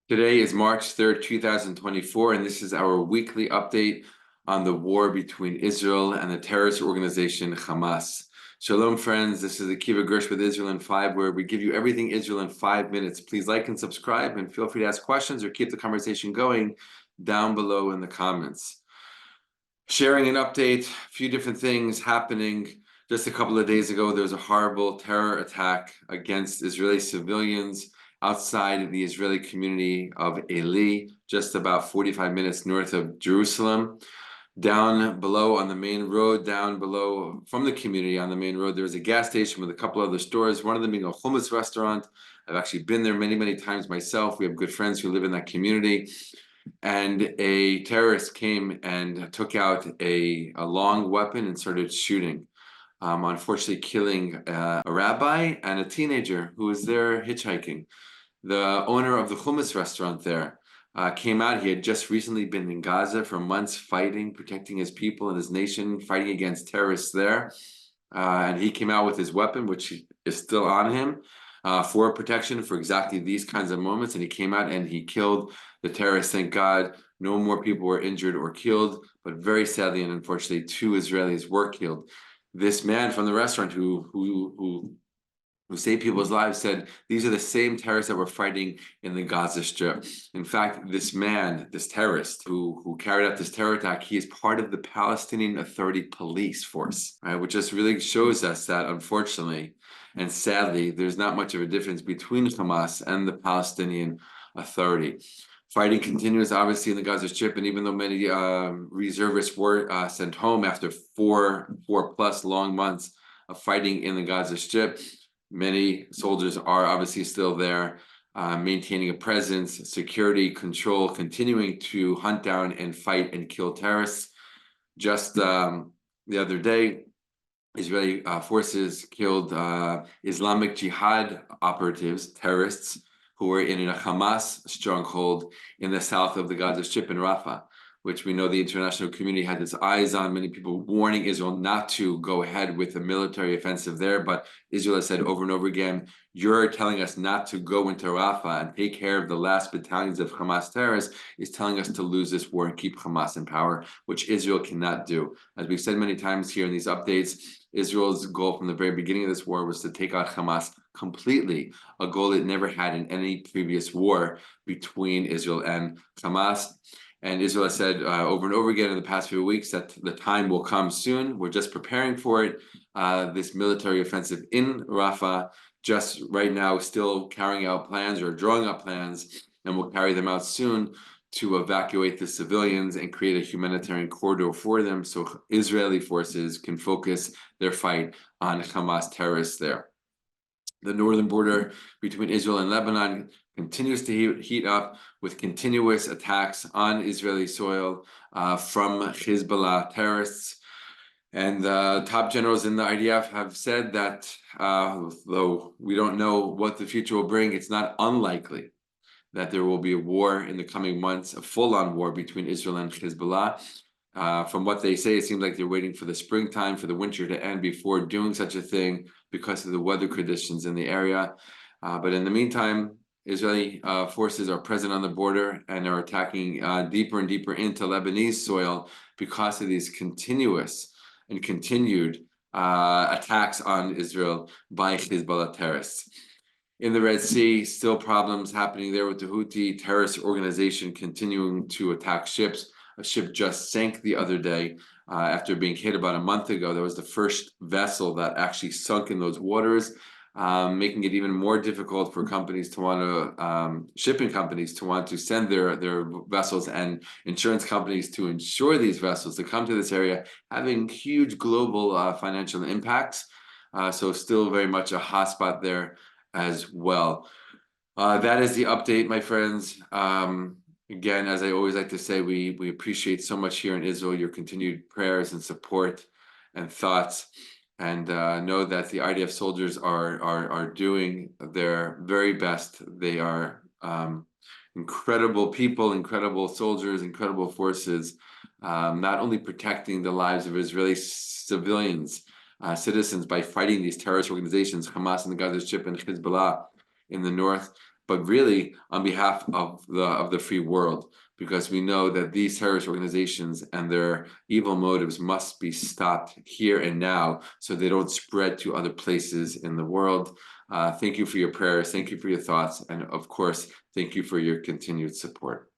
Today is March 3rd, 2024, and this is our weekly update on the war between Israel and the terrorist organization Hamas. Shalom, friends. This is Akiva Gersh with Israel in 5, where we give you everything Israel in 5 minutes. Please like and subscribe, and feel free to ask questions or keep the conversation going down below in the comments. Sharing an update, a few different things happening. Just a couple of days ago, there was a horrible terror attack against Israeli civilians outside the Israeli community of Eli, just about 45 minutes north of Jerusalem. Down below on the main road, down below from the community on the main road, there's a gas station with a couple other stores, one of them being a hummus restaurant. I've actually been there many, many times myself. We have good friends who live in that community. And a terrorist came and took out a long weapon and started shooting. Unfortunately, killing a rabbi and a teenager who was there hitchhiking. The owner of the hummus restaurant there came out. He had just recently been in Gaza for months fighting, protecting his people and his nation, fighting against terrorists there. And he came out with his weapon, which is still on him, for protection for exactly these kinds of moments. And he came out and he killed the terrorists. Thank God no more people were injured or killed, but very sadly and unfortunately, 2 Israelis were killed. This man from the restaurant who saved people's lives said these are the same terrorists that were fighting in the Gaza Strip. In fact, this man, this terrorist who carried out this terror attack, he is part of the Palestinian Authority police force, right? Which just really shows us that, unfortunately and sadly, there's not much of a difference between Hamas and the Palestinian Authority. Fighting continues, obviously, in the Gaza Strip, and even though many reservists were sent home after four plus long months of fighting in the Gaza Strip, many soldiers are obviously still there, maintaining a presence, security, control, continuing to hunt down and fight and kill terrorists. Just the other day, Israeli forces killed Islamic Jihad operatives, terrorists, who were in a Hamas stronghold in the south of the Gaza Strip in Rafah, which we know the international community had its eyes on. Many people warning Israel not to go ahead with a military offensive there, but Israel has said over and over again, you're telling us not to go into Rafah and take care of the last battalions of Hamas terrorists, is telling us to lose this war and keep Hamas in power, which Israel cannot do. As we've said many times here in these updates, Israel's goal from the very beginning of this war was to take out Hamas completely, a goal it never had in any previous war between Israel and Hamas. And Israel has said over and over again in the past few weeks that the time will come soon. We're just preparing for it. This military offensive in Rafah, just right now, still carrying out plans or drawing up plans, and we'll carry them out soon to evacuate the civilians and create a humanitarian corridor for them so Israeli forces can focus their fight on Hamas terrorists there. The northern border between Israel and Lebanon continues to heat up with continuous attacks on Israeli soil from Hezbollah terrorists. And top generals in the IDF have said that though we don't know what the future will bring, it's not unlikely that there will be a war in the coming months, a full-on war between Israel and Hezbollah. From what they say, it seems like they're waiting for the springtime, for the winter to end before doing such a thing because of the weather conditions in the area. But in the meantime, Israeli forces are present on the border and are attacking deeper and deeper into Lebanese soil because of these continuous and continued attacks on Israel by Hezbollah terrorists. In the Red Sea, still problems happening there with the Houthi terrorist organization continuing to attack ships. A ship just sank the other day after being hit about a month ago. That was the first vessel that actually sunk in those waters, making it even more difficult for companies to want to, shipping companies to want to send their vessels, and insurance companies to insure these vessels to come to this area, having huge global financial impacts. So still very much a hotspot there as well. That is the update, my friends. Again, as I always like to say, we appreciate so much here in Israel your continued prayers and support and thoughts, and know that the IDF soldiers are doing their very best. They are incredible people, incredible soldiers, incredible forces, not only protecting the lives of Israeli civilians, citizens by fighting these terrorist organizations, Hamas in the Gaza Strip and Hezbollah in the north, but really on behalf of the free world, because we know that these terrorist organizations and their evil motives must be stopped here and now so they don't spread to other places in the world. Thank you for your prayers, thank you for your thoughts, and of course, thank you for your continued support.